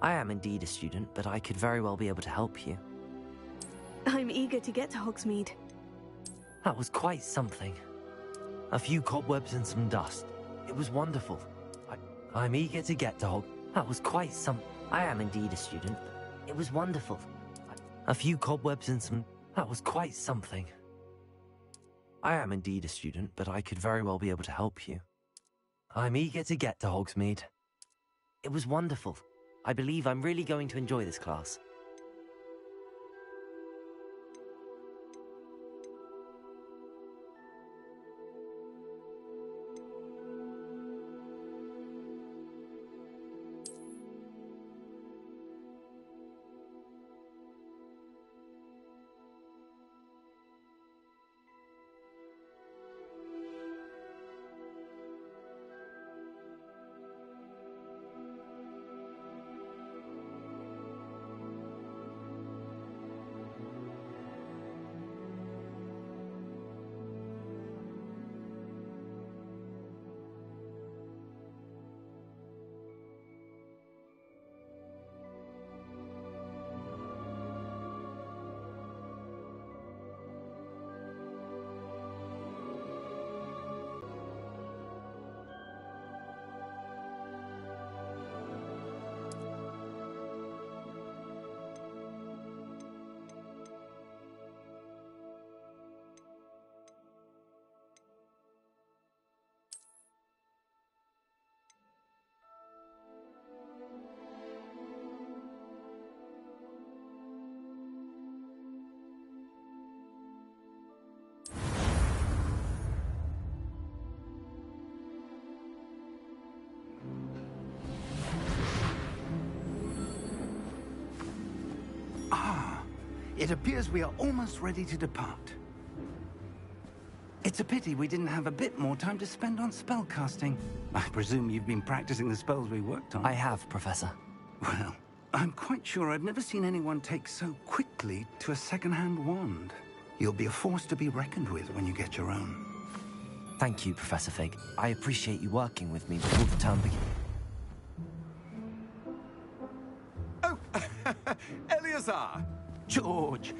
I am indeed a student, but I could very well be able to help you. I'm eager to get to Hogsmeade. That was quite something. A few cobwebs and some dust. It was wonderful. I'm eager to get to That was quite some... I am indeed a student. It was wonderful. A few cobwebs and some... That was quite something. I am indeed a student, but I could very well be able to help you. I'm eager to get to Hogsmeade. It was wonderful. I believe I'm really going to enjoy this class. It appears we are almost ready to depart. It's a pity we didn't have a bit more time to spend on spellcasting. I presume you've been practicing the spells we worked on. I have, Professor. Well, I'm quite sure I've never seen anyone take so quickly to a second-hand wand. You'll be a force to be reckoned with when you get your own. Thank you, Professor Fig. I appreciate you working with me before the term begins. Oh, Eleazar! George,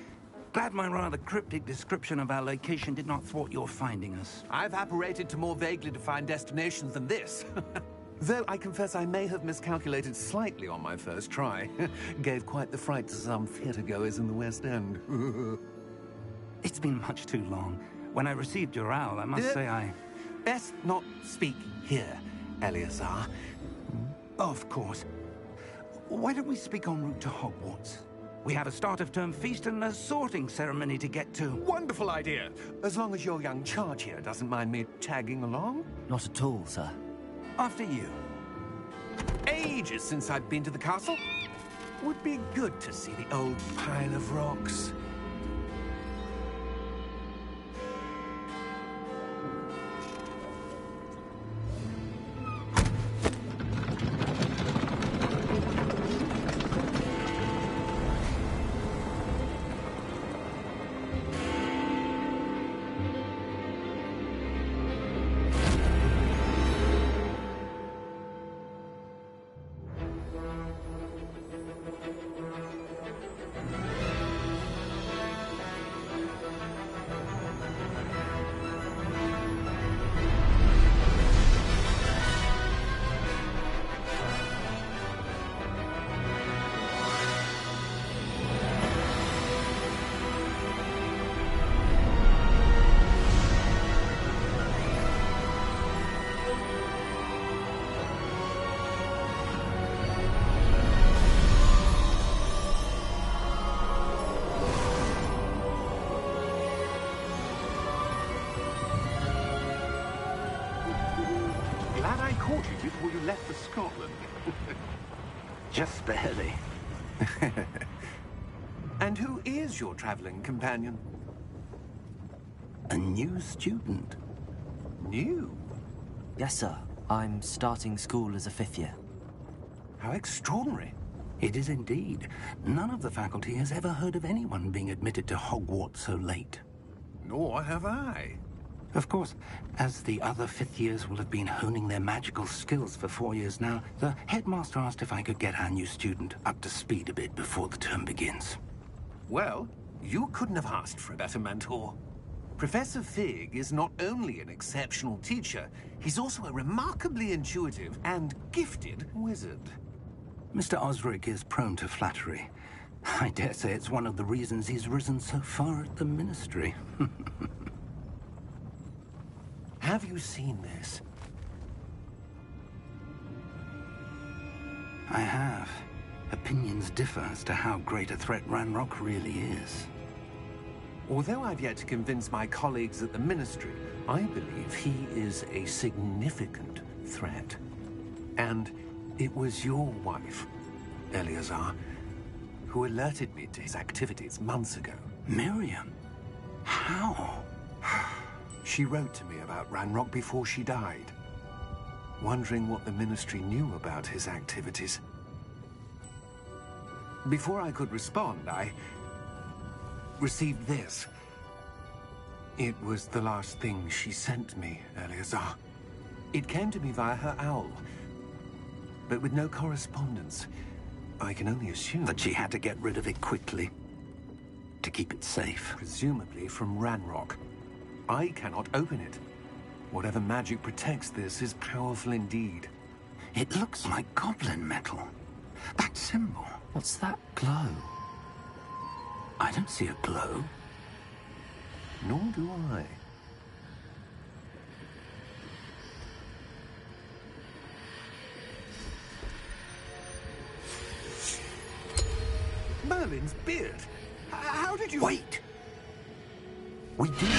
glad my rather cryptic description of our location did not thwart your finding us. I've apparated to more vaguely defined destinations than this. Though I confess I may have miscalculated slightly on my first try. Gave quite the fright to some theatre-goers in the West End. It's been much too long. When I received your owl, I must say I... Best not speak here, Eleazar. Of course. Why don't we speak en route to Hogwarts? We have a start-of-term feast and a sorting ceremony to get to. Wonderful idea! As long as your young charge here doesn't mind me tagging along. Not at all, sir. After you. Ages since I've been to the castle. Would be good to see the old pile of rocks. Before you left for Scotland. Just barely. And who is your traveling companion? A new student. New? Yes, sir. I'm starting school as a 5th year. How extraordinary. It is indeed. None of the faculty has ever heard of anyone being admitted to Hogwarts so late. Nor have I. Of course, as the other fifth years will have been honing their magical skills for 4 years now, the headmaster asked if I could get our new student up to speed a bit before the term begins. Well, you couldn't have asked for a better mentor. Professor Fig is not only an exceptional teacher, he's also a remarkably intuitive and gifted wizard. Mr. Osric is prone to flattery. I dare say it's one of the reasons he's risen so far at the Ministry. Have you seen this? I have. Opinions differ as to how great a threat Ranrock really is. Although I've yet to convince my colleagues at the Ministry, I believe he is a significant threat. And it was your wife, Eleazar, who alerted me to his activities months ago. Miriam? How? She wrote to me about Ranrock before she died, wondering what the Ministry knew about his activities. Before I could respond, I received this. It was the last thing she sent me, Eleazar. It came to me via her owl, but with no correspondence. I can only assume that she had to get rid of it quickly, to keep it safe. Presumably from Ranrock. I cannot open it. Whatever magic protects this is powerful indeed. It looks like goblin metal. That symbol. What's that glow? I don't see a glow. Nor do I. Merlin's beard. How did you... Wait! We did.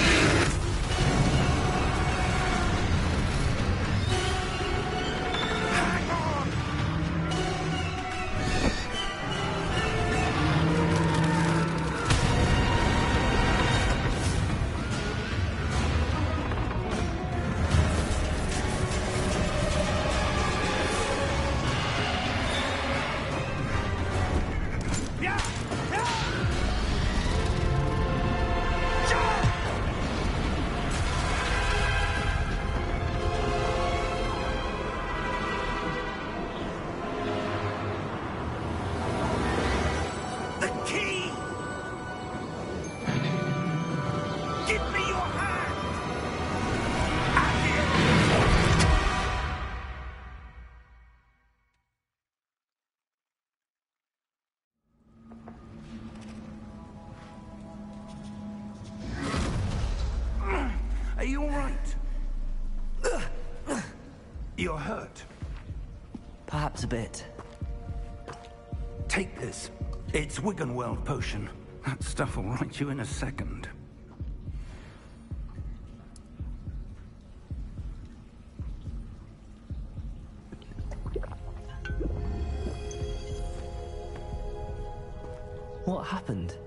Are you all right? You're hurt. Perhaps a bit. Take this. It's Wiggenweld potion. That stuff will right you in a second. What happened?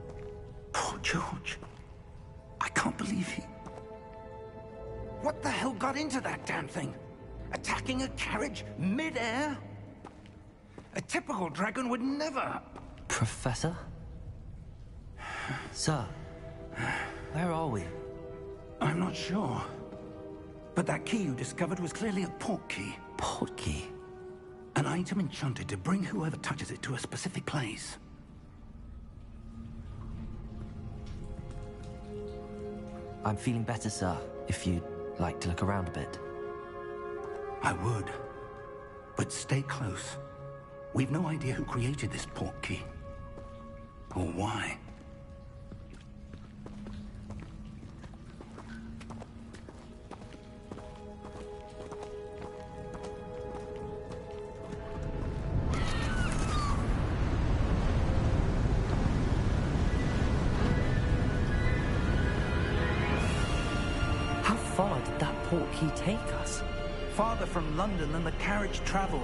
Poor George. I can't believe he... What the hell got into that damn thing? Attacking a carriage mid-air? A typical dragon would never... Professor? Sir, where are we? I'm not sure. But that key you discovered was clearly a port key. Port key? An item enchanted to bring whoever touches it to a specific place. I'm feeling better, sir, if you'd like to look around a bit. I would. But stay close. We've no idea who created this port key. Or why. How far did that port key take us? Farther from London than the carriage traveled.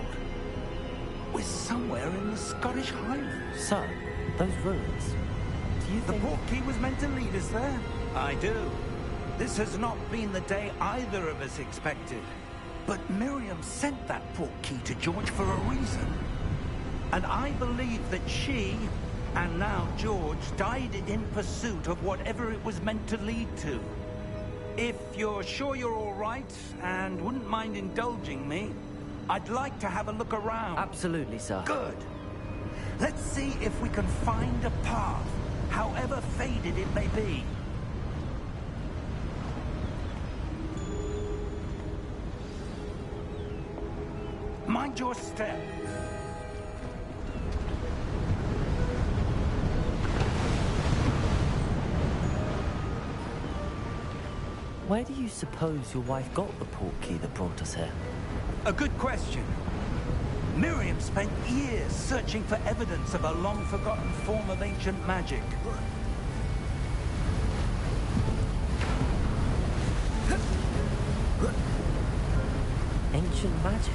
We're somewhere in the Scottish Highlands. Sir, those ruins. Do you The think... port key was meant to lead us there? I do. This has not been the day either of us expected. But Miriam sent that port key to George for a reason. And I believe that she, and now George, died in pursuit of whatever it was meant to lead to. If you're sure you're all right and wouldn't mind indulging me, I'd like to have a look around. Absolutely, sir. Good. Let's see if we can find a path, however faded it may be. Mind your step. Where do you suppose your wife got the portkey that brought us here? A good question. Miriam spent years searching for evidence of a long-forgotten form of ancient magic. Ancient magic?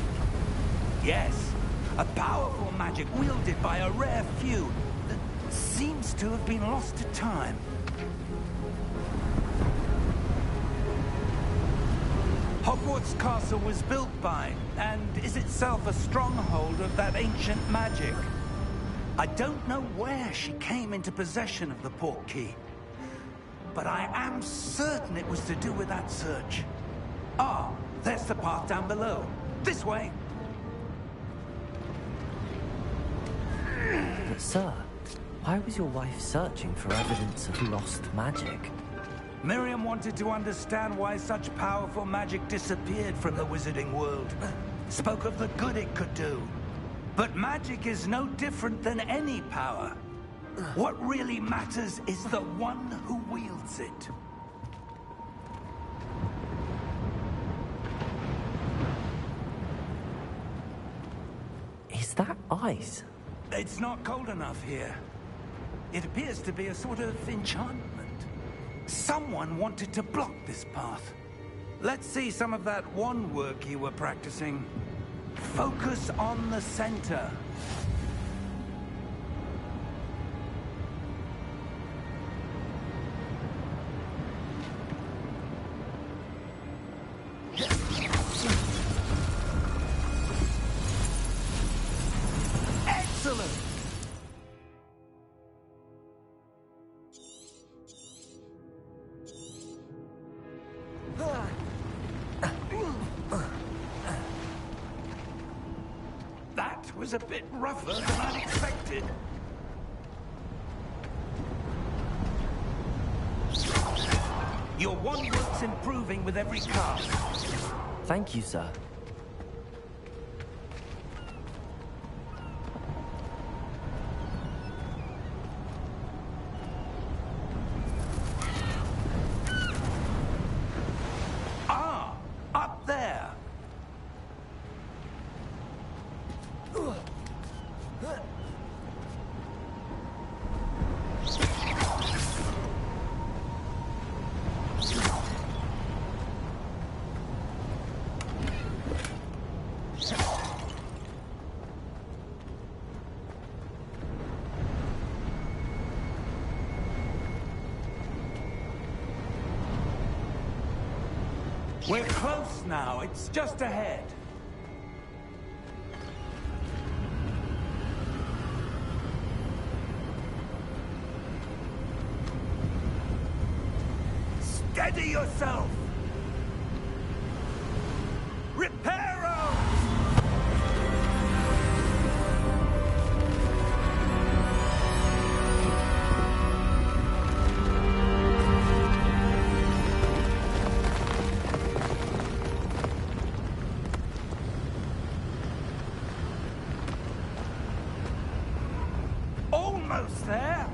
Yes, a powerful magic wielded by a rare few that seems to have been lost to time. Hogwarts Castle was built by, and is itself a stronghold of that ancient magic. I don't know where she came into possession of the portkey, but I am certain it was to do with that search. Ah, there's the path down below. This way. But sir, why was your wife searching for evidence of lost magic? Miriam wanted to understand why such powerful magic disappeared from the wizarding world. Spoke of the good it could do. But magic is no different than any power. What really matters is the one who wields it. Is that ice? It's not cold enough here. It appears to be a sort of enchantment. Someone wanted to block this path. Let's see some of that wand work you were practicing. Focus on the center. Excellent! That was a bit rougher than I'd expected. Your wand work's improving with every cast. Thank you, sir. Ah, up there. We're close now. It's just ahead. Steady yourself! Reparo! Almost there!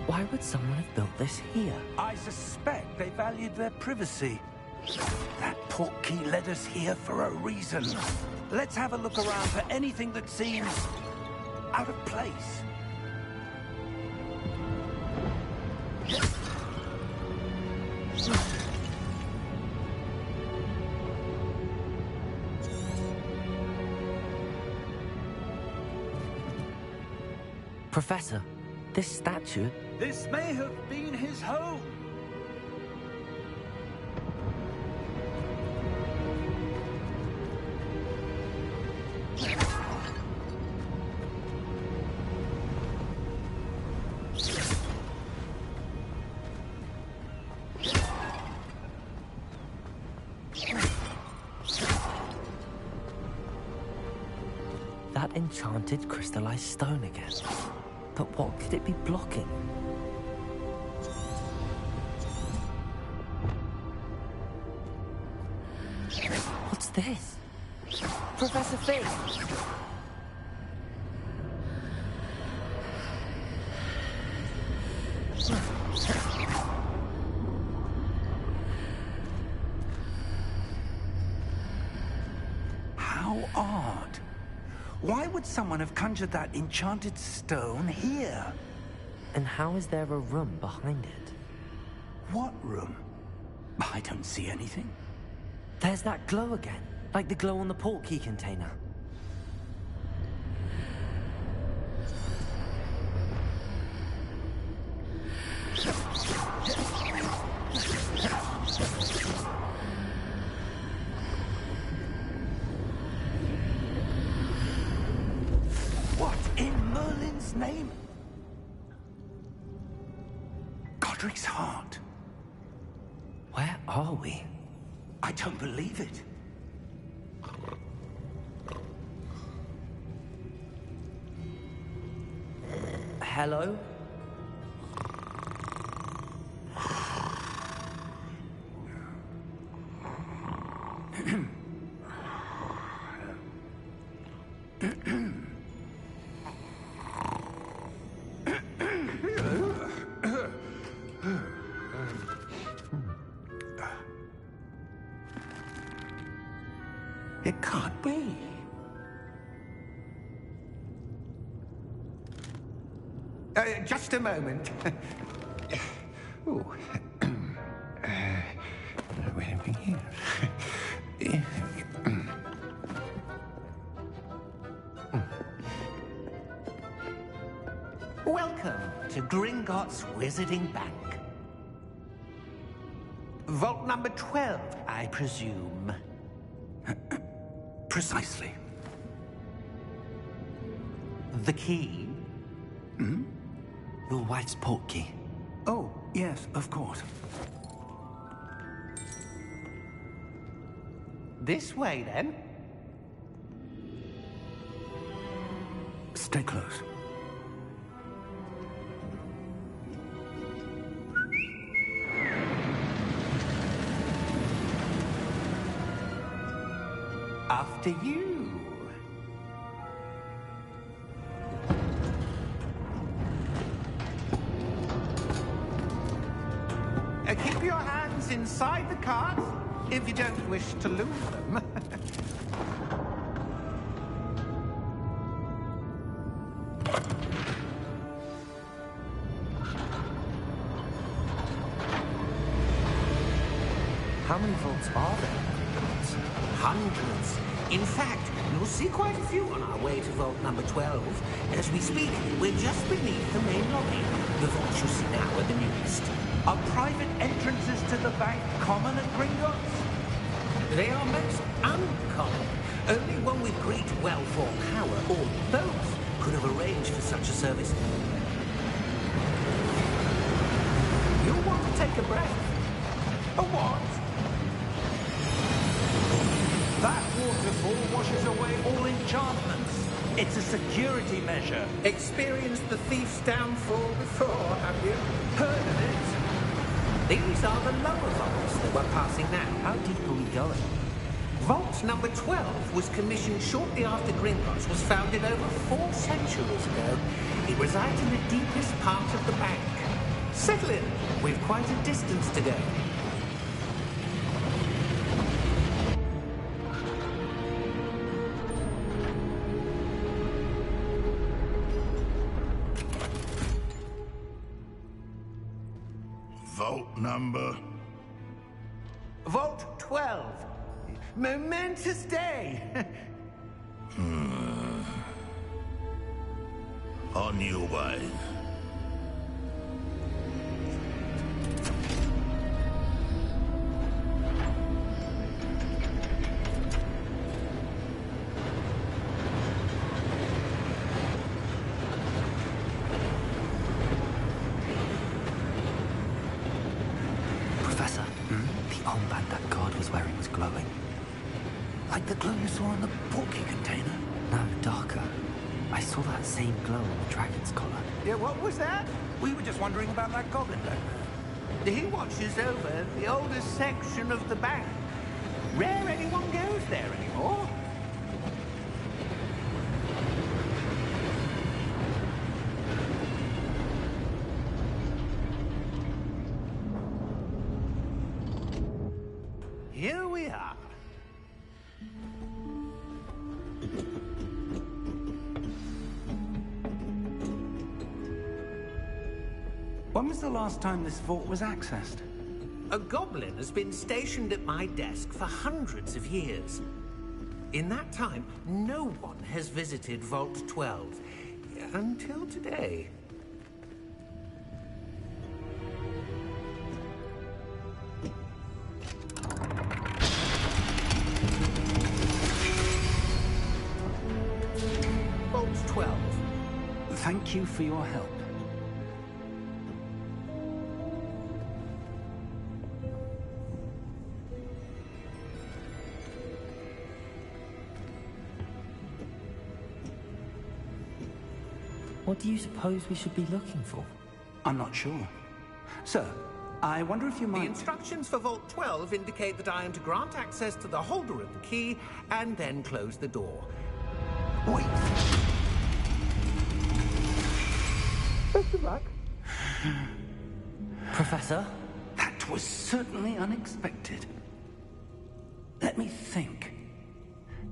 Why would someone have built this here? I suspect they valued their privacy. That portkey led us here for a reason. Let's have a look around for anything that seems out of place. Professor, this statue... This may have been his home. enchanted crystallized stone again. But what could it be blocking? What's this? Professor Fig! How odd. Why would someone have conjured that enchanted stone here? And how is there a room behind it? What room? I don't see anything. There's that glow again, like the glow on the portkey container. What in Merlin's name? Godric's heart. Where are we? I don't believe it. Hello? It can't be. Just a moment. Ooh. Where are we here? Welcome to Gringotts Wizarding Bank. Vault number 12, I presume. Precisely. The key? Your wife's portkey. Oh, yes, of course. This way, then. Stay close. After you. Keep your hands inside the cart if you don't wish to lose them. How many vaults are there? Hundreds. In fact, you'll see quite a few on our way to vault number 12. As we speak, we're just beneath the main lobby. The vaults you see now are the newest. Are private entrances to the bank common at Gringotts? They are most uncommon. Only one with great wealth or power, or both, could have arranged for such a service. You'll want to take a breath. A what? That waterfall washes away all enchantments. It's a security measure. Experienced the thief's downfall before, have you? Heard of it? These are the lower vaults that we're passing now. How deep are we going? Vault number 12 was commissioned shortly after Gringotts was founded over 4 centuries ago. It resides in the deepest part of the bank. Settle in. We've quite a distance to go. Vault number? Vault 12. Momentous day. On your way. Professor, the armband that guard was wearing was glowing. Like the glow you saw in the portkey container? No, darker. I saw that same glow on the dragon's collar. Yeah, what was that? We were just wondering about that goblin back there. He watches over the oldest section of the bank. Rare anyone goes there anymore. Here we are. When was the last time this vault was accessed? A goblin has been stationed at my desk for hundreds of years. In that time, no one has visited Vault 12. Until today. Vault 12. Thank you for your help. What do you suppose we should be looking for? I'm not sure. Sir, I wonder if you The might... instructions for Vault 12 indicate that I am to grant access to the holder of the key and then close the door. Wait! Best of luck. Professor? That was certainly unexpected. Let me think.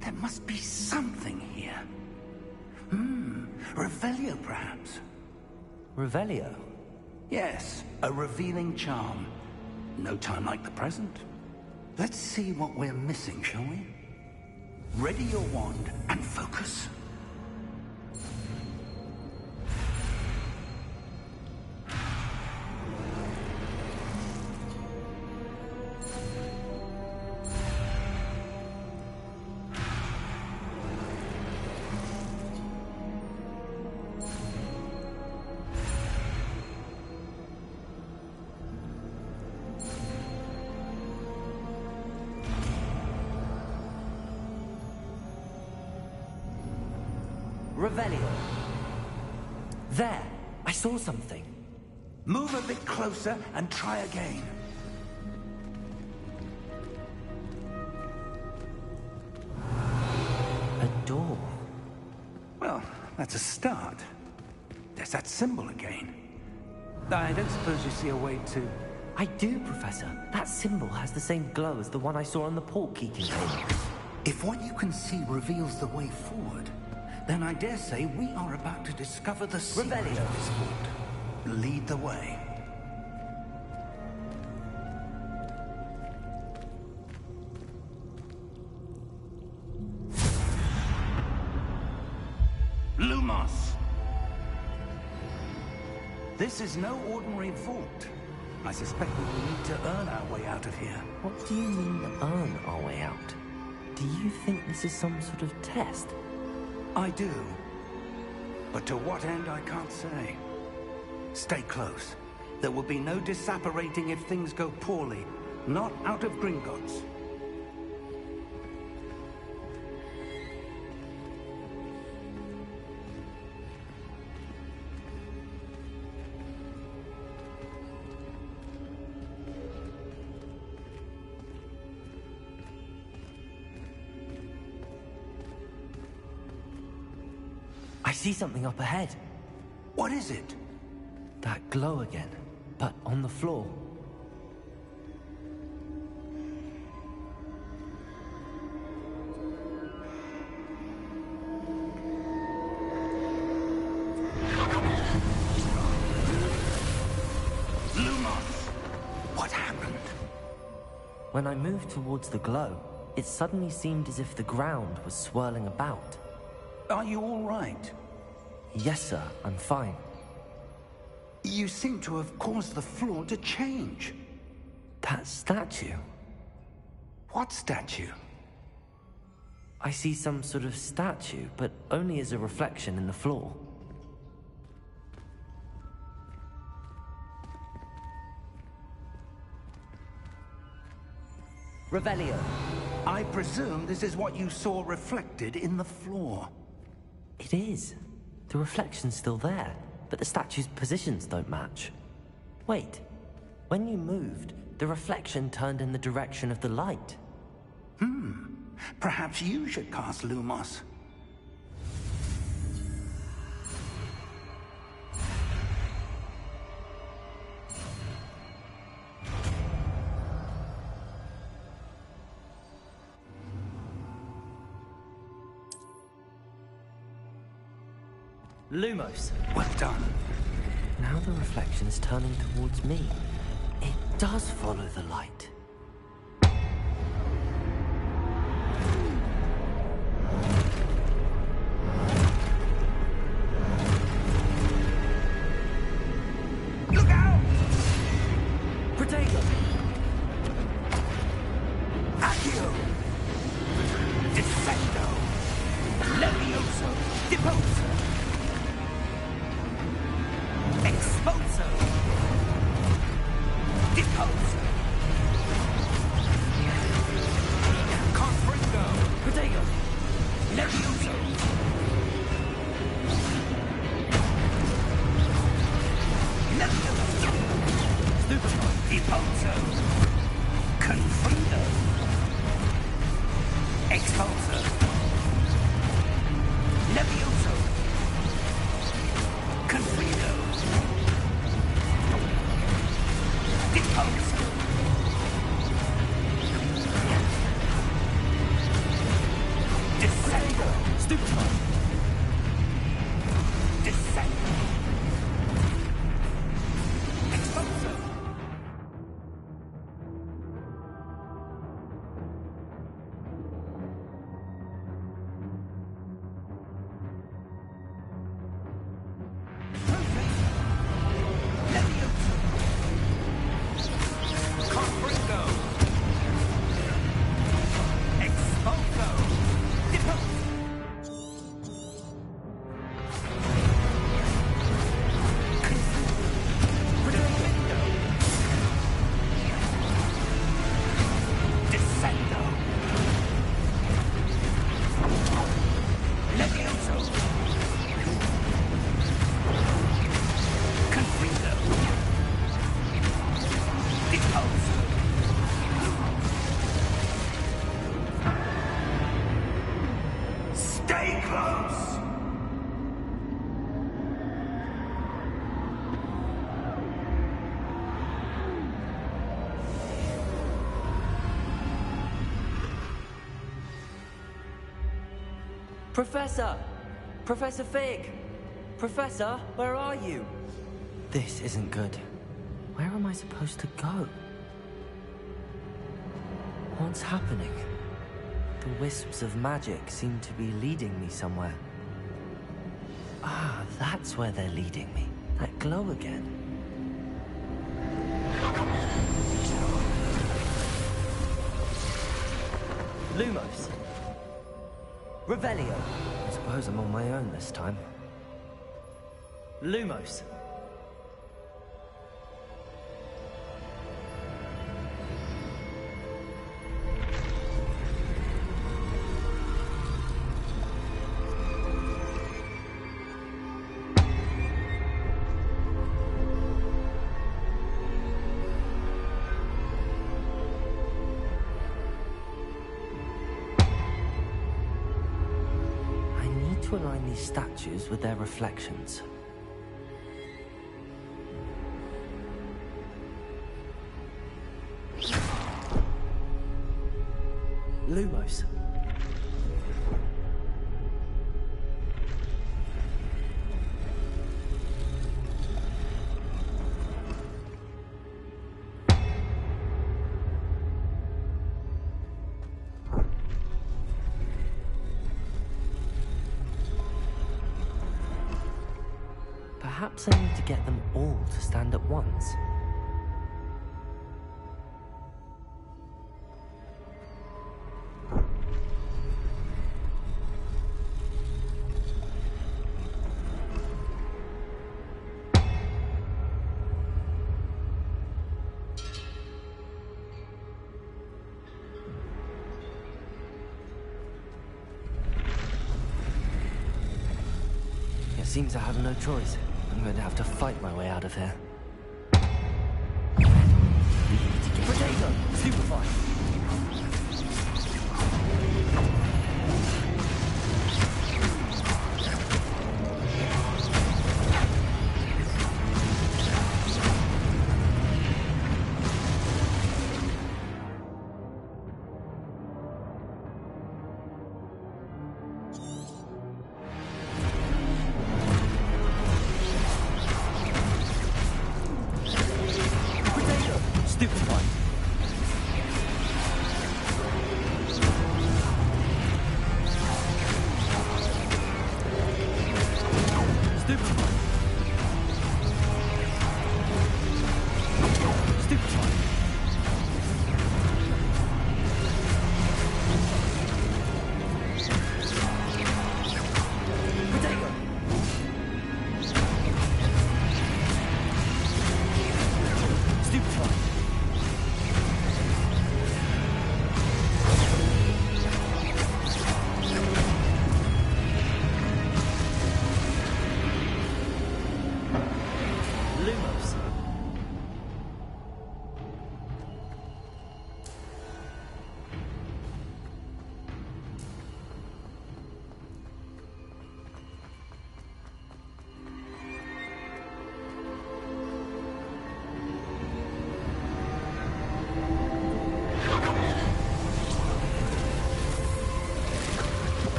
There must be something here. Revelio, perhaps? Revelio? Yes, a revealing charm. No time like the present. Let's see what we're missing, shall we? Ready your wand and focus. Revelio. There! I saw something. Move a bit closer and try again. A door. Well, that's a start. There's that symbol again. I don't suppose you see a way to... I do, Professor. That symbol has the same glow as the one I saw on the portkey container. If what you can see reveals the way forward, then I dare say we are about to discover the secret of this vault. Lead the way. Lumos! This is no ordinary vault. I suspect we will need to earn our way out of here. What do you mean, earn our way out? Do you think this is some sort of test? I do. But to what end, I can't say. Stay close. There will be no disapparating if things go poorly. Not out of Gringotts. I see something up ahead. What is it? That glow again, but on the floor. Lumos! What happened? When I moved towards the glow, it suddenly seemed as if the ground was swirling about. Are you all right? Yes, sir, I'm fine. You seem to have caused the floor to change. That statue? What statue? I see some sort of statue, but only as a reflection in the floor. Revelio. I presume this is what you saw reflected in the floor. It is. The reflection's still there, but the statue's positions don't match. Wait, when you moved, the reflection turned in the direction of the light. Perhaps you should cast Lumos. Lumos. Well done. Now the reflection is turning towards me. It does follow the light. Look out! Protego! Accio! Descendo! Levioso! Deposo! Exposo! Deposo! Confringo! Protego! Levioso! Levioso! Stupefy! Deposo! Confrindo! Expulso! Levioso! Confrindo! Deposo! Descendo! Stupefy! Descendo! Expulso! Levioso! Confringo! Expulso! Deposo! Confrindo! Descendo! Levioso! Confrindo! Deposo! Stay close! Professor! Professor Fig! Professor, where are you? This isn't good. Where am I supposed to go? What's happening? The wisps of magic seem to be leading me somewhere. Ah, that's where they're leading me. That glow again. Lumos. Revelio. I suppose I'm on my own this time. Lumos. I need to align these statues with their reflections. Lumos. Perhaps I need to get them all to stand at once. seems I have no choice. I'm going to have to fight my way out of here. Potato! Stupefy!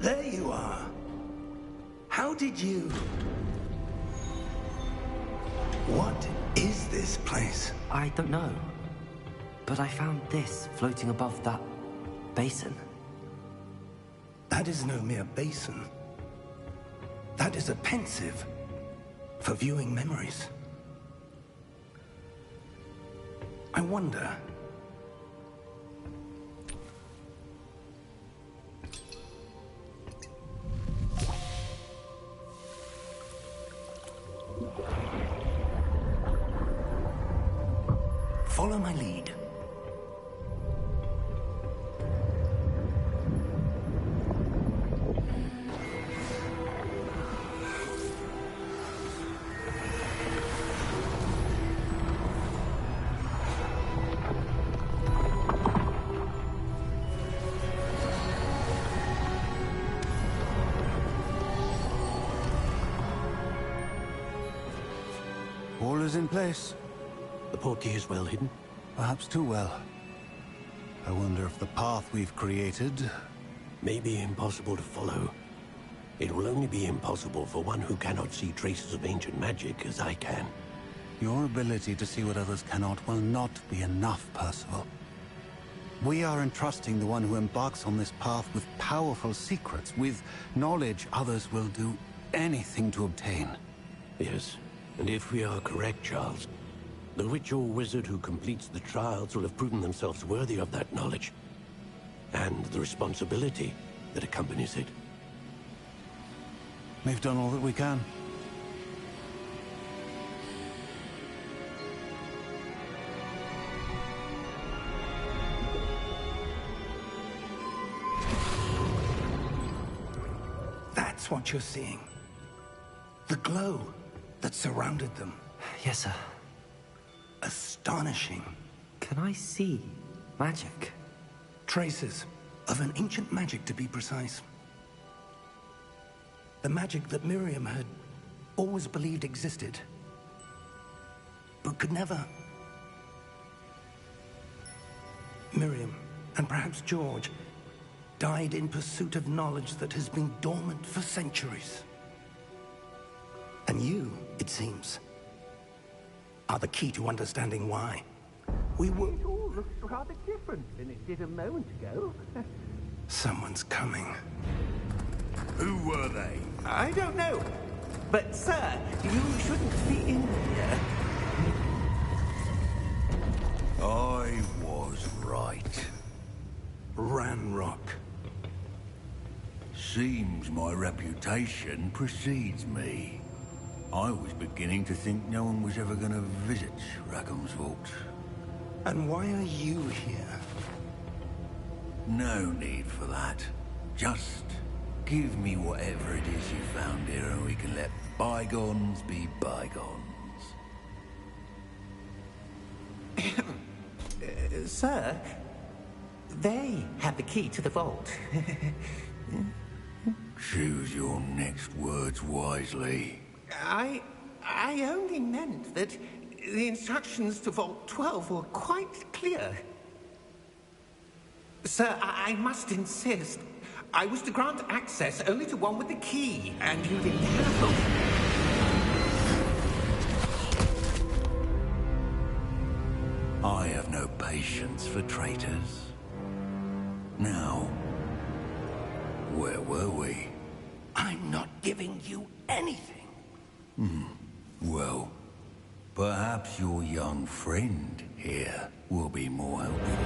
There you are. How did you... What is this place? I don't know. But I found this floating above that basin. That is no mere basin. That is a pensive for viewing memories. I wonder... Follow my lead. All is in place. The portkey is well hidden? Perhaps too well. I wonder if the path we've created... May be impossible to follow. It will only be impossible for one who cannot see traces of ancient magic as I can. Your ability to see what others cannot will not be enough, Percival. We are entrusting the one who embarks on this path with powerful secrets, with knowledge others will do anything to obtain. Yes, and if we are correct, Charles, the witch or wizard who completes the trials will have proven themselves worthy of that knowledge, and the responsibility that accompanies it. We've done all that we can. That's what you're seeing. The glow that surrounded them. Yes, sir. Astonishing. Can I see magic? Traces of an ancient magic, to be precise. The magic that Miriam had always believed existed, but could never. Miriam, and perhaps George, died in pursuit of knowledge that has been dormant for centuries. And you, it seems, are the key to understanding why. We were... It all looks rather different than it did a moment ago. Someone's coming. Who were they? I don't know. But, sir, you shouldn't be in here. I was right. Ranrock. Seems my reputation precedes me. I was beginning to think no one was ever going to visit Rackham's vault. And why are you here? No need for that. Just give me whatever it is you found here and we can let bygones be bygones. Sir, they have the key to the vault. Choose your next words wisely. I only meant that the instructions to Vault 12 were quite clear. Sir, I must insist. I was to grant access only to one with the key, and you didn't have them. I have no patience for traitors. Now, where were we? I'm not giving you anything. Well, perhaps your young friend here will be more helpful.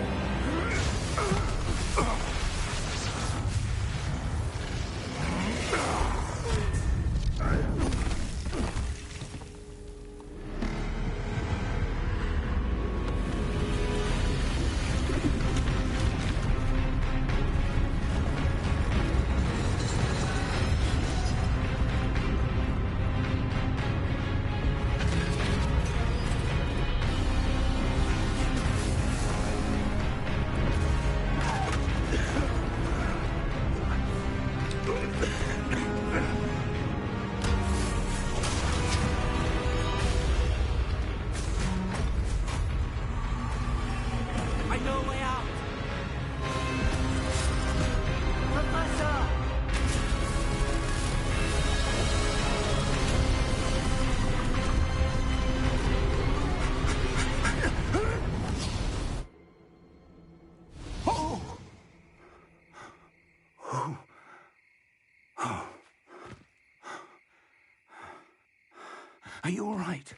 Are you all right?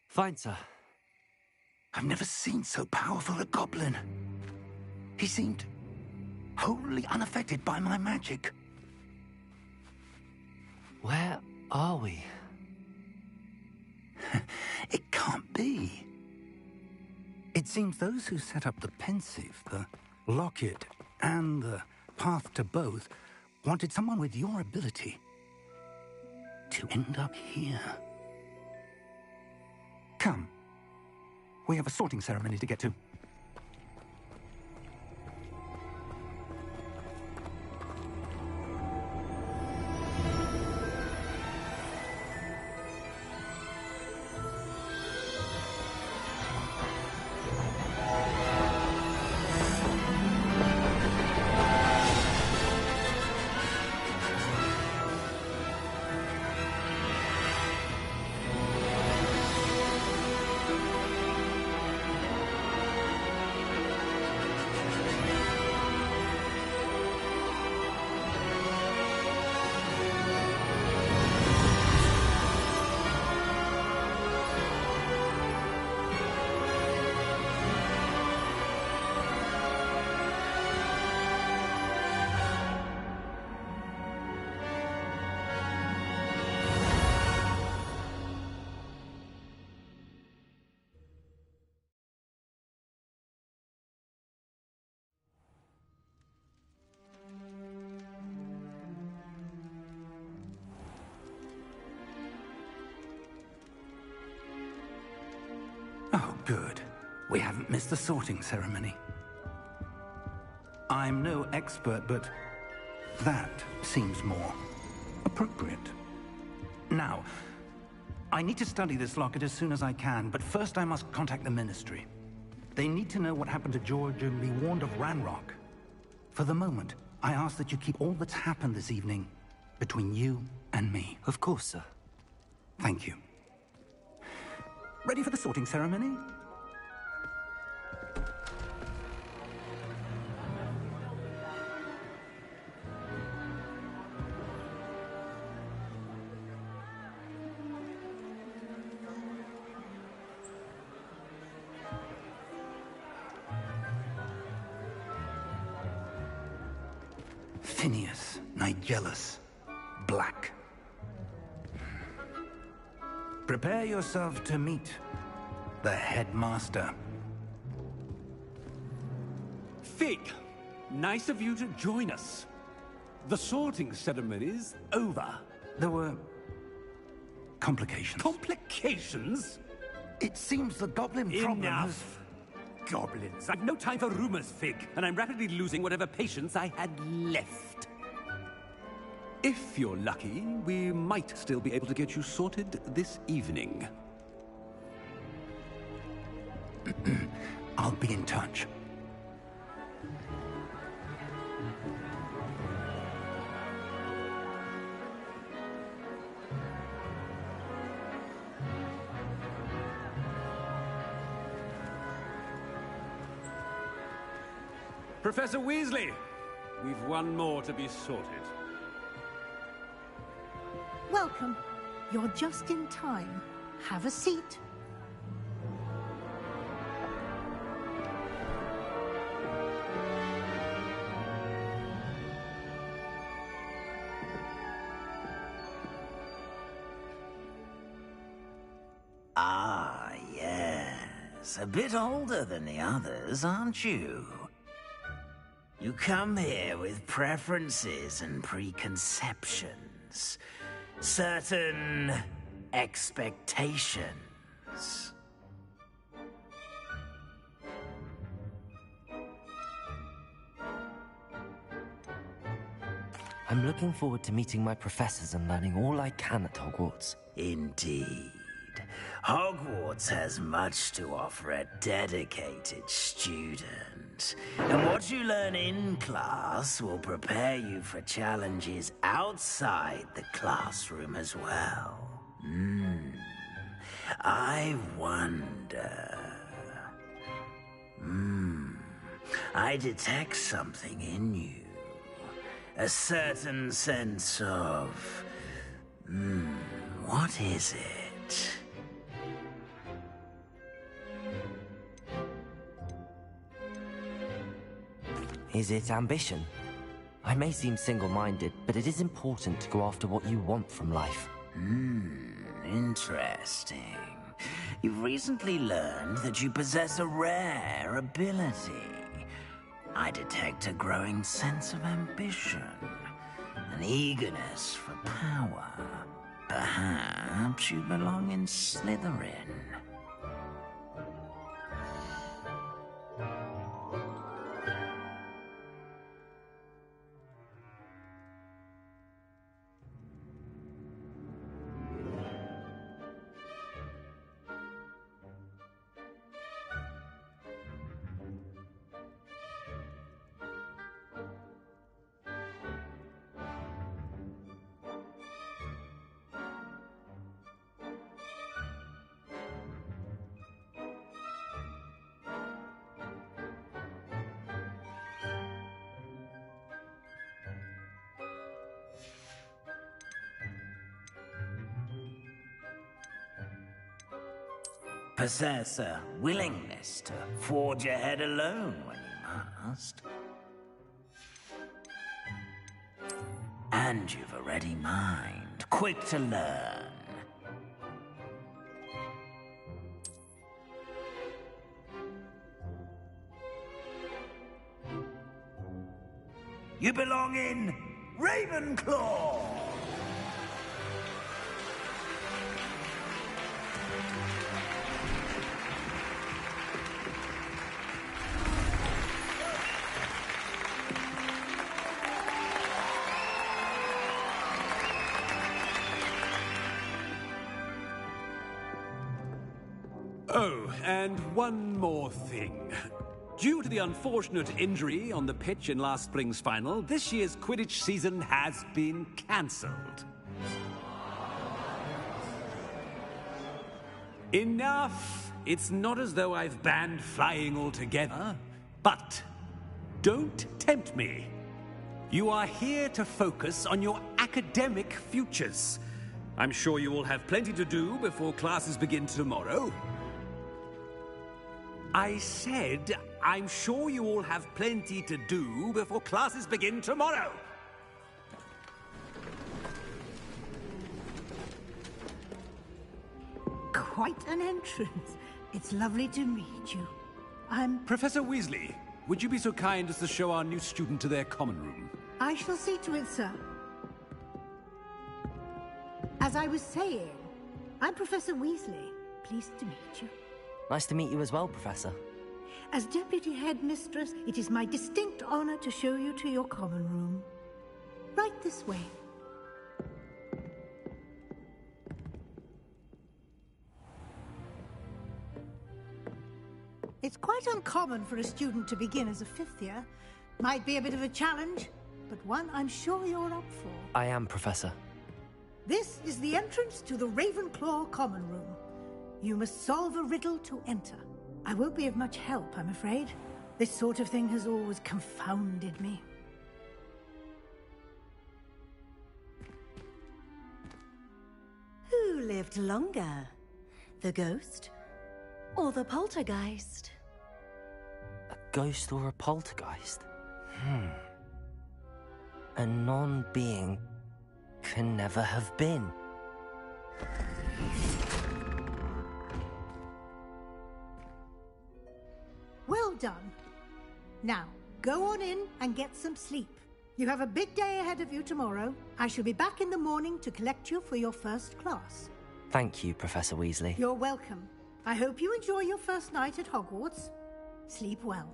Fine, sir. I've never seen so powerful a goblin. He seemed wholly unaffected by my magic. Where are we? It can't be. It seems those who set up the pensive, the locket, and the path to both wanted someone with your ability to end up here. Come. We have a sorting ceremony to get to. Oh, good. We haven't missed the sorting ceremony. I'm no expert, but that seems more appropriate. Now, I need to study this locket as soon as I can, but first I must contact the Ministry. They need to know what happened to George and be warned of Ranrock. For the moment, I ask that you keep all that's happened this evening between you and me. Of course, sir. Thank you. Ready for the sorting ceremony? Phineas, Nigellus, Black. Prepare yourself to meet the headmaster. Fig, nice of you to join us. The sorting ceremony's over. There were complications. Complications? It seems the goblin problem has... Enough! Goblins. I've no time for rumors, Fig, and I'm rapidly losing whatever patience I had left. If you're lucky, we might still be able to get you sorted this evening. I'll be in touch. Professor Weasley, we've one more to be sorted. Welcome. You're just in time. Have a seat. Ah, yes. A bit older than the others, aren't you? You come here with preferences and preconceptions. Certain expectations. I'm looking forward to meeting my professors and learning all I can at Hogwarts. Indeed. Hogwarts has much to offer a dedicated student. And what you learn in class will prepare you for challenges outside the classroom as well. I wonder... I detect something in you. A certain sense of... what is it? Is it ambition? I may seem single-minded, but it is important to go after what you want from life. Interesting. You've recently learned that you possess a rare ability. I detect a growing sense of ambition, an eagerness for power. Perhaps you belong in Slytherin. Possess a willingness to forge ahead alone when you must. And you've a ready mind, quick to learn. You belong in Ravenclaw! Oh, and one more thing. Due to the unfortunate injury on the pitch in last spring's final, this year's Quidditch season has been cancelled. Enough! It's not as though I've banned flying altogether, but don't tempt me. You are here to focus on your academic futures. I'm sure you will have plenty to do before classes begin tomorrow. I said, I'm sure you all have plenty to do before classes begin tomorrow. quite an entrance. It's lovely to meet you. I'm... Professor Weasley, would you be so kind as to show our new student to their common room? I shall see to it, sir. As I was saying, I'm Professor Weasley. Pleased to meet you. Nice to meet you as well, Professor. As Deputy Headmistress, it is my distinct honor to show you to your common room. Right this way. It's quite uncommon for a student to begin as a fifth year. Might be a bit of a challenge, but one I'm sure you're up for. I am, Professor. This is the entrance to the Ravenclaw common room. You must solve a riddle to enter. I won't be of much help, I'm afraid. This sort of thing has always confounded me. Who lived longer? The ghost or the poltergeist? A ghost or a poltergeist? A non-being can never have been. Well done. Now, go on in and get some sleep. You have a big day ahead of you tomorrow. I shall be back in the morning to collect you for your first class. Thank you, Professor Weasley. You're welcome. I hope you enjoy your first night at Hogwarts. Sleep well.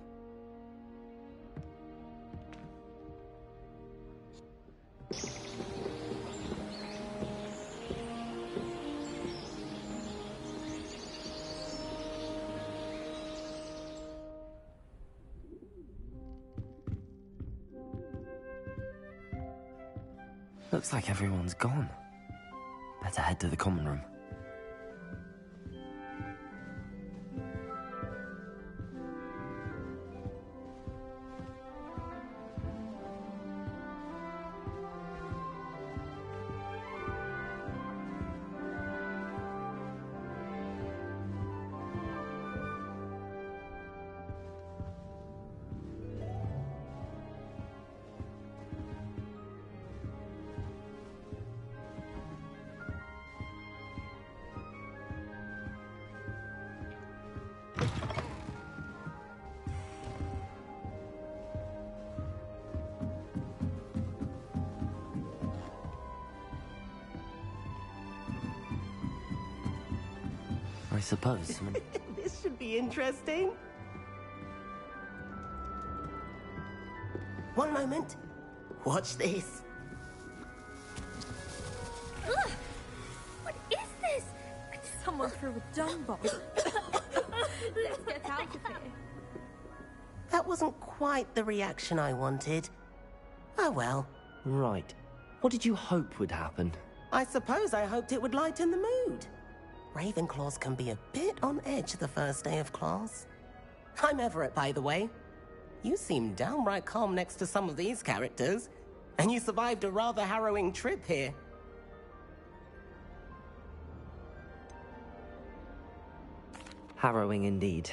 Looks like everyone's gone. Better head to the common room. I suppose. This should be interesting. One moment. Watch this. Ugh! What is this? Someone threw a dung bomb. Let's get out of here. That wasn't quite the reaction I wanted. Oh well. Right. What did you hope would happen? I suppose I hoped it would lighten the mood. Ravenclaws can be a bit on edge the first day of class. I'm Everett, by the way. You seem downright calm next to some of these characters, and you survived a rather harrowing trip here. Harrowing indeed.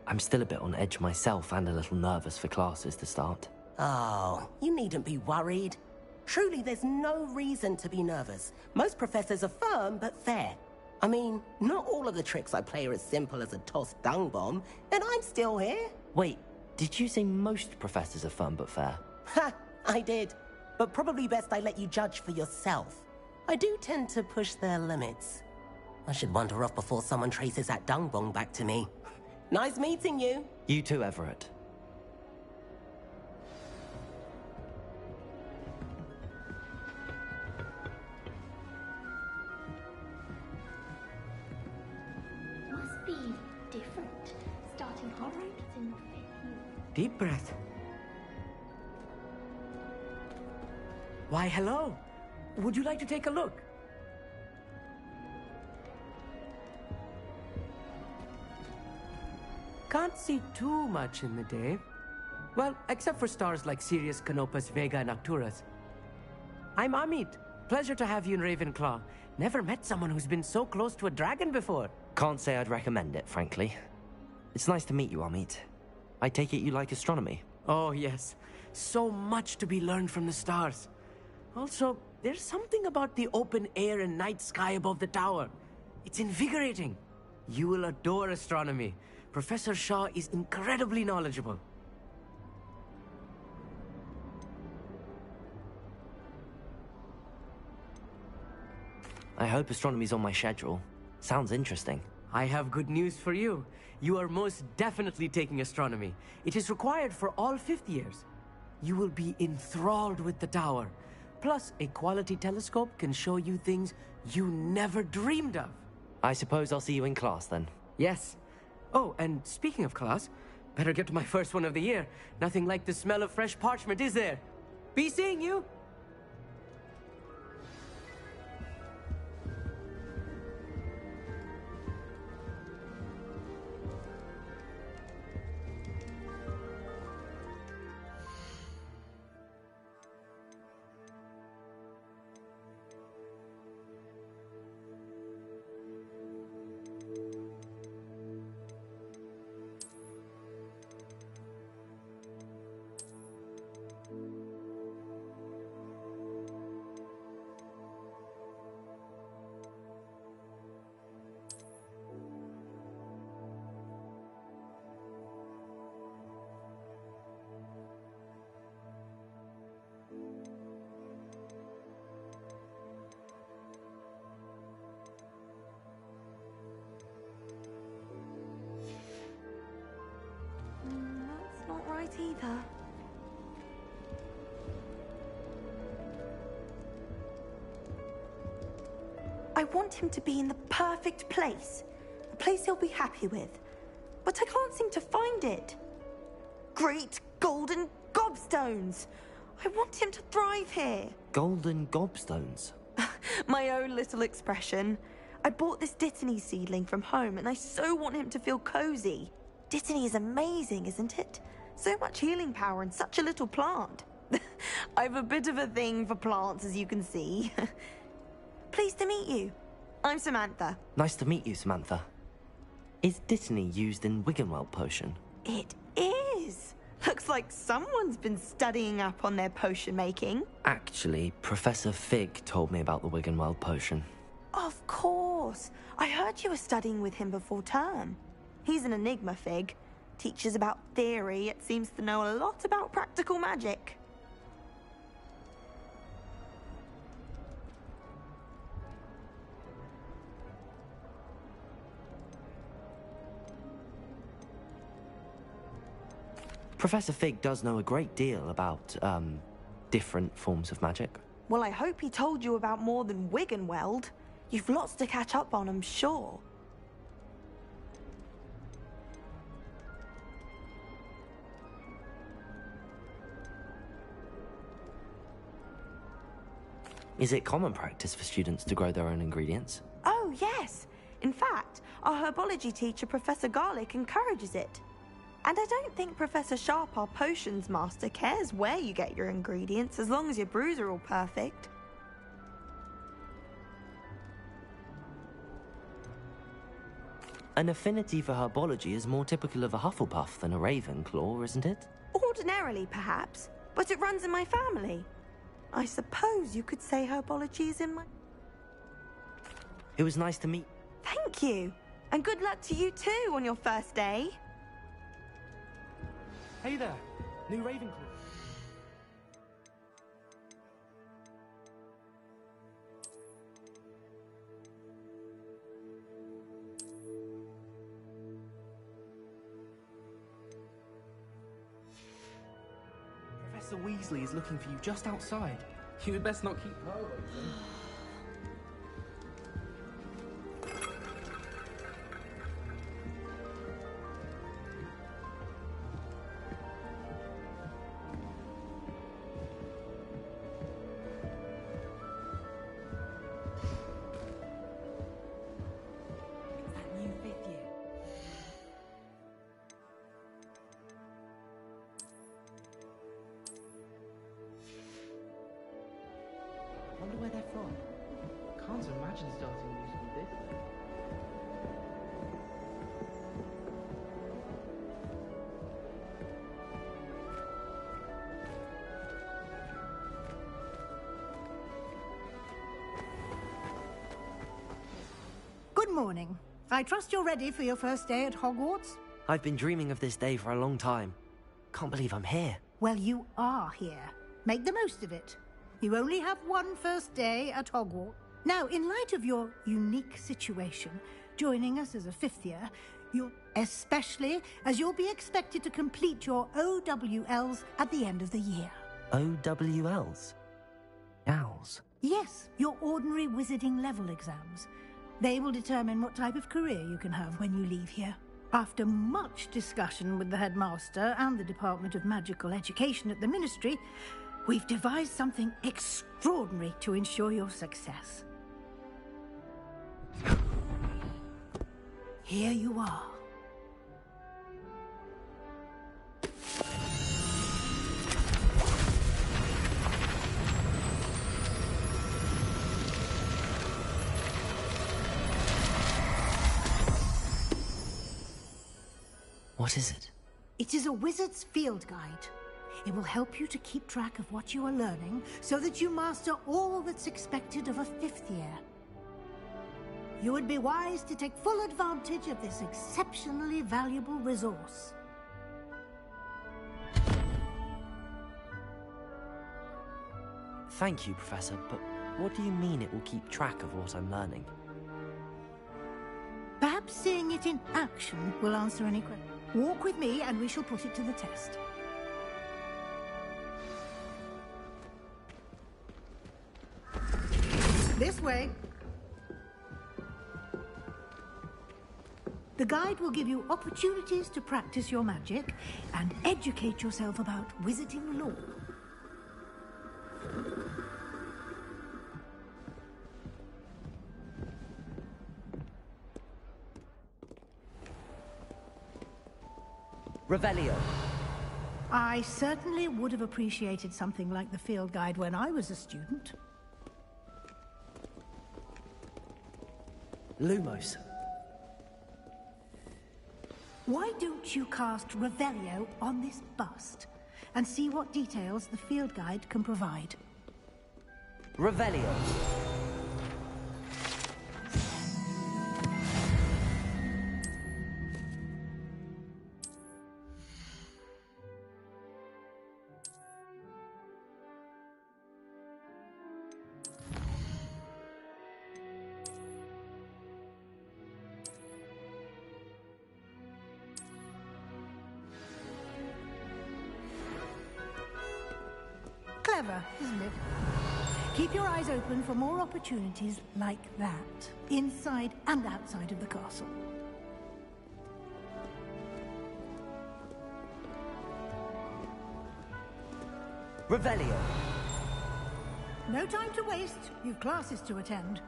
I'm still a bit on edge myself and a little nervous for classes to start. Oh, you needn't be worried. Truly, there's no reason to be nervous. Most professors are firm but fair. I mean, not all of the tricks I play are as simple as a tossed dung bomb, and I'm still here. Wait, did you say most professors are firm but fair? Ha! I did. But probably best I let you judge for yourself. I do tend to push their limits. I should wander off before someone traces that dung bomb back to me. Nice meeting you. You too, Everett. Must be different. Starting Hogwarts in the 5th year. Deep breath. Why, hello. Would you like to take a look? Can't see too much in the day. Well, except for stars like Sirius, Canopus, Vega, and Arcturus. I'm Amit. Pleasure to have you in Ravenclaw. Never met someone who's been so close to a dragon before. Can't say I'd recommend it, frankly. It's nice to meet you, Amit. I take it you like astronomy? Oh, yes. So much to be learned from the stars. Also, there's something about the open air and night sky above the tower. It's invigorating. You will adore astronomy. Professor Shaw is incredibly knowledgeable. I hope astronomy's on my schedule. Sounds interesting. I have good news for you. You are most definitely taking astronomy. It is required for all 5th years. You will be enthralled with the tower. Plus, a quality telescope can show you things you never dreamed of. I suppose I'll see you in class then. Yes. Oh, and speaking of class, better get to my first one of the year. Nothing like the smell of fresh parchment, is there? Be seeing you! That's not right either. I want him to be in the perfect place. A place he'll be happy with. But I can't seem to find it. Great golden gobstones! I want him to thrive here. Golden gobstones? My own little expression. I bought this Dittany seedling from home and I so want him to feel cozy. Dittany is amazing, isn't it? So much healing power in such a little plant. I've a bit of a thing for plants, as you can see. Pleased to meet you. I'm Samantha. Nice to meet you, Samantha. Is Dittany used in Wiggenweld potion? It is. Looks like someone's been studying up on their potion making. Actually, Professor Fig told me about the Wiggenweld potion. Of course. I heard you were studying with him before term. He's an enigma, Fig. Teaches about theory, yet seems to know a lot about practical magic. Professor Fig does know a great deal about, different forms of magic. Well, I hope he told you about more than Wiggenweld. You've lots to catch up on, I'm sure. Is it common practice for students to grow their own ingredients? Oh, yes. In fact, our herbology teacher, Professor Garlick, encourages it. And I don't think Professor Sharp, our potions master, cares where you get your ingredients as long as your brews are all perfect. An affinity for herbology is more typical of a Hufflepuff than a Ravenclaw, isn't it? Ordinarily, perhaps, but it runs in my family. I suppose you could say herbology is in my... It was nice to meet... Thank you. And good luck to you too on your first day. Hey there, new Ravenclaw. Professor Weasley is looking for you just outside. You had best not keep her waiting. Wonder where they're from. Can't imagine starting a musical this late. Good morning. I trust you're ready for your first day at Hogwarts? I've been dreaming of this day for a long time. Can't believe I'm here. Well, you are here. Make the most of it. You only have one first day at Hogwarts. Now, in light of your unique situation, joining us as a fifth year, especially as you'll be expected to complete your OWLs at the end of the year. OWLs? Owls? Yes, your ordinary wizarding level exams. They will determine what type of career you can have when you leave here. After much discussion with the headmaster and the Department of Magical Education at the Ministry, we've devised something extraordinary to ensure your success. Here you are. What is it? It is a wizard's field guide. It will help you to keep track of what you are learning so that you master all that's expected of a fifth year. You would be wise to take full advantage of this exceptionally valuable resource. Thank you, Professor, but what do you mean it will keep track of what I'm learning? Perhaps seeing it in action will answer any questions. Walk with me and we shall put it to the test. This way. The guide will give you opportunities to practice your magic and educate yourself about wizarding lore. Revelio. I certainly would have appreciated something like the field guide when I was a student. Lumos. Why don't you cast Revelio on this bust and see what details the field guide can provide? Revelio. Clever, isn't it? Keep your eyes open for more opportunities like that, inside and outside of the castle. Revelio. No time to waste. You've classes to attend.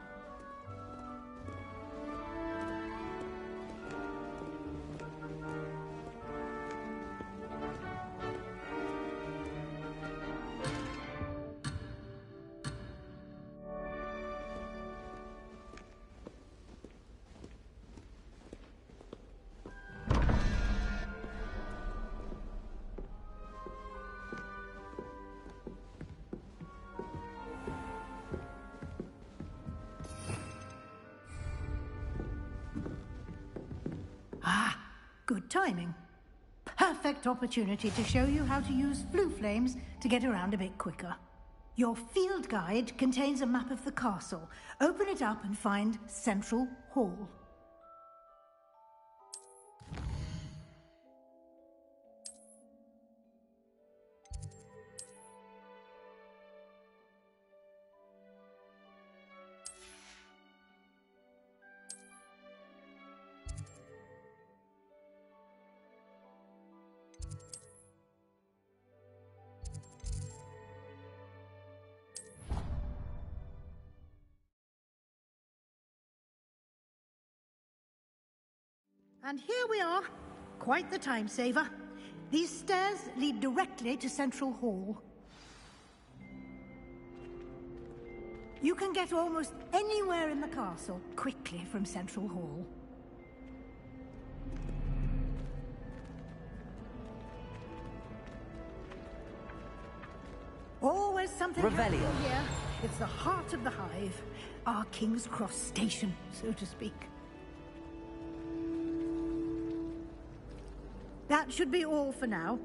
Good timing. Perfect opportunity to show you how to use flue flames to get around a bit quicker. Your field guide contains a map of the castle. Open it up and find Central Hall. And here we are. Quite the time saver. These stairs lead directly to Central Hall. You can get almost anywhere in the castle quickly from Central Hall. Always something happening here. It's the heart of the hive. Our King's Cross station, so to speak. That should be all for now.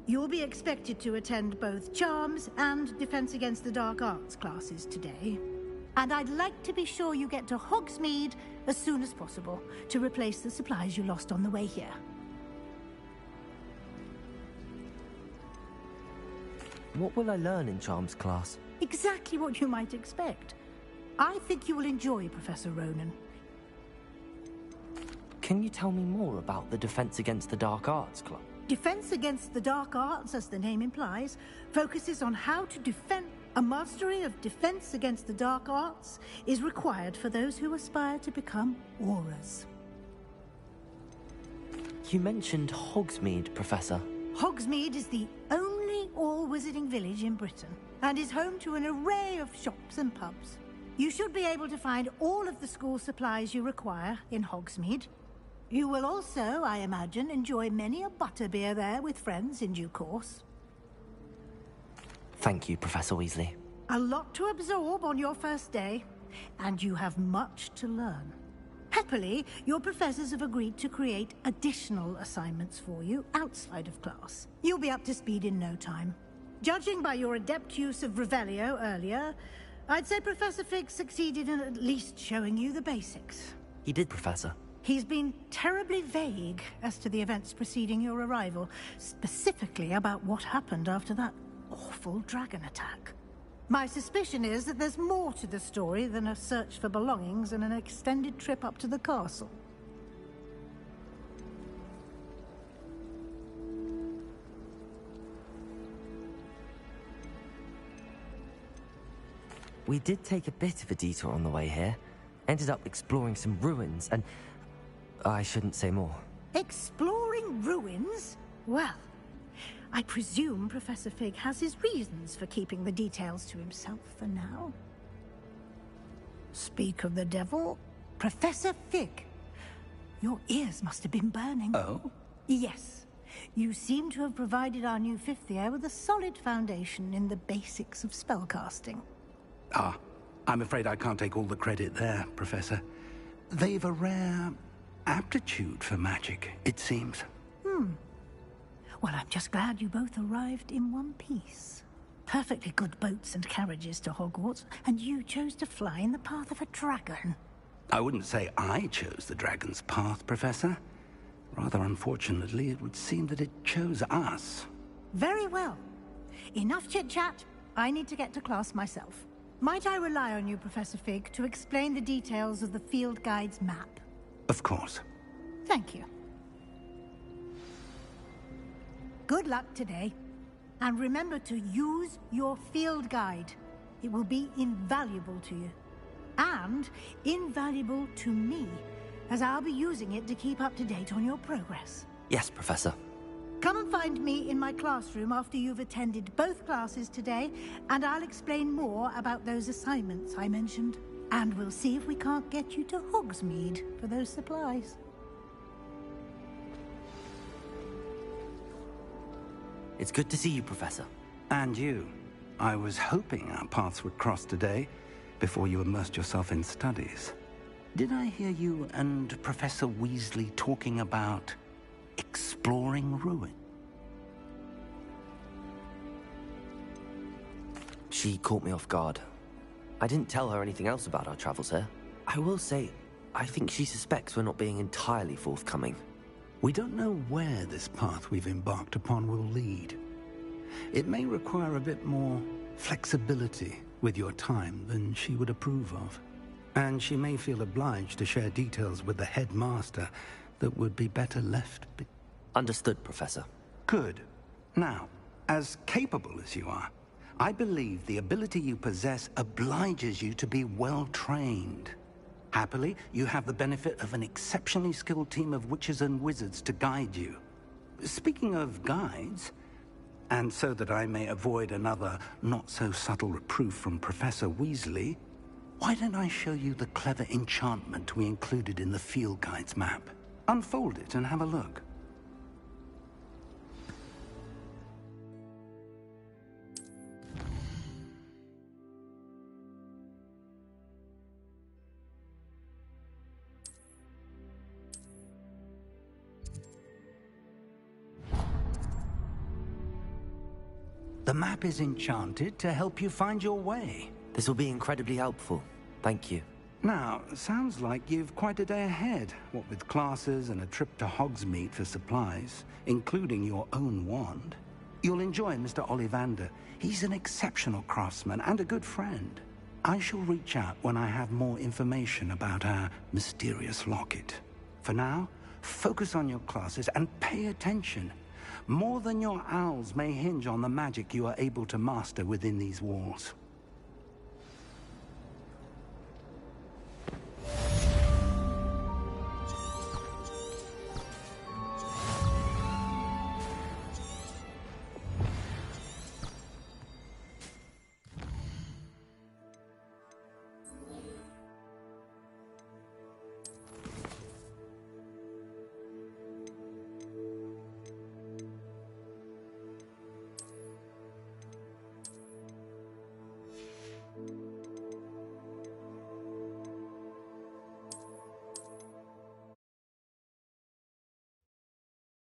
You'll be expected to attend both Charms and Defense Against the Dark Arts classes today. And I'd like to be sure you get to Hogsmeade as soon as possible to replace the supplies you lost on the way here. What will I learn in Charms class? Exactly what you might expect. I think you will enjoy Professor Ronan. Can you tell me more about the Defense Against the Dark Arts Club? Defense Against the Dark Arts, as the name implies, focuses on how to defend. A mastery of defense against the dark arts is required for those who aspire to become Aurors. You mentioned Hogsmeade, Professor. Hogsmeade is the only all-wizarding village in Britain and is home to an array of shops and pubs. You should be able to find all of the school supplies you require in Hogsmeade. You will also, I imagine, enjoy many a butterbeer there with friends in due course. Thank you, Professor Weasley. A lot to absorb on your first day, and you have much to learn. Happily, your professors have agreed to create additional assignments for you outside of class. You'll be up to speed in no time. Judging by your adept use of Revelio earlier, I'd say Professor Fig succeeded in at least showing you the basics. He did, Professor. He's been terribly vague as to the events preceding your arrival, specifically about what happened after that awful dragon attack. My suspicion is that there's more to the story than a search for belongings and an extended trip up to the castle. We did take a bit of a detour on the way here. Ended up exploring some ruins and... I shouldn't say more. Exploring ruins? Well, I presume Professor Fig has his reasons for keeping the details to himself for now. Speak of the devil, Professor Fig. Your ears must have been burning. Oh? Yes. You seem to have provided our new fifth year with a solid foundation in the basics of spellcasting. Ah, I'm afraid I can't take all the credit there, Professor. They've a rare aptitude for magic, it seems. Well, I'm just glad you both arrived in one piece. Perfectly good boats and carriages to Hogwarts, and you chose to fly in the path of a dragon. I wouldn't say I chose the dragon's path, Professor. Rather unfortunately, it would seem that it chose us. Very well. Enough chit-chat. I need to get to class myself. Might I rely on you, Professor Fig, to explain the details of the field guide's map? Of course. Thank you. Good luck today. And remember to use your field guide. It will be invaluable to you. And invaluable to me, as I'll be using it to keep up to date on your progress. Yes, Professor. Come and find me in my classroom after you've attended both classes today, and I'll explain more about those assignments I mentioned. And we'll see if we can't get you to Hogsmeade for those supplies. It's good to see you, Professor. And you. I was hoping our paths would cross today, before you immersed yourself in studies. Did I hear you and Professor Weasley talking about exploring ruin? She caught me off guard. I didn't tell her anything else about our travels here. I will say, I think she suspects we're not being entirely forthcoming. We don't know where this path we've embarked upon will lead. It may require a bit more flexibility with your time than she would approve of. And she may feel obliged to share details with the headmaster that would be better left. Understood, Professor. Good. Now, as capable as you are, I believe the ability you possess obliges you to be well-trained. Happily, you have the benefit of an exceptionally skilled team of witches and wizards to guide you. Speaking of guides, and so that I may avoid another not-so-subtle reproof from Professor Weasley, why don't I show you the clever enchantment we included in the field guide's map? Unfold it and have a look. The map is enchanted to help you find your way. This will be incredibly helpful. Thank you. Now, sounds like you've quite a day ahead, what with classes and a trip to Hogsmeade for supplies, including your own wand. You'll enjoy Mr. Ollivander. He's an exceptional craftsman and a good friend. I shall reach out when I have more information about our mysterious locket. For now, focus on your classes and pay attention. More than your owls may hinge on the magic you are able to master within these walls.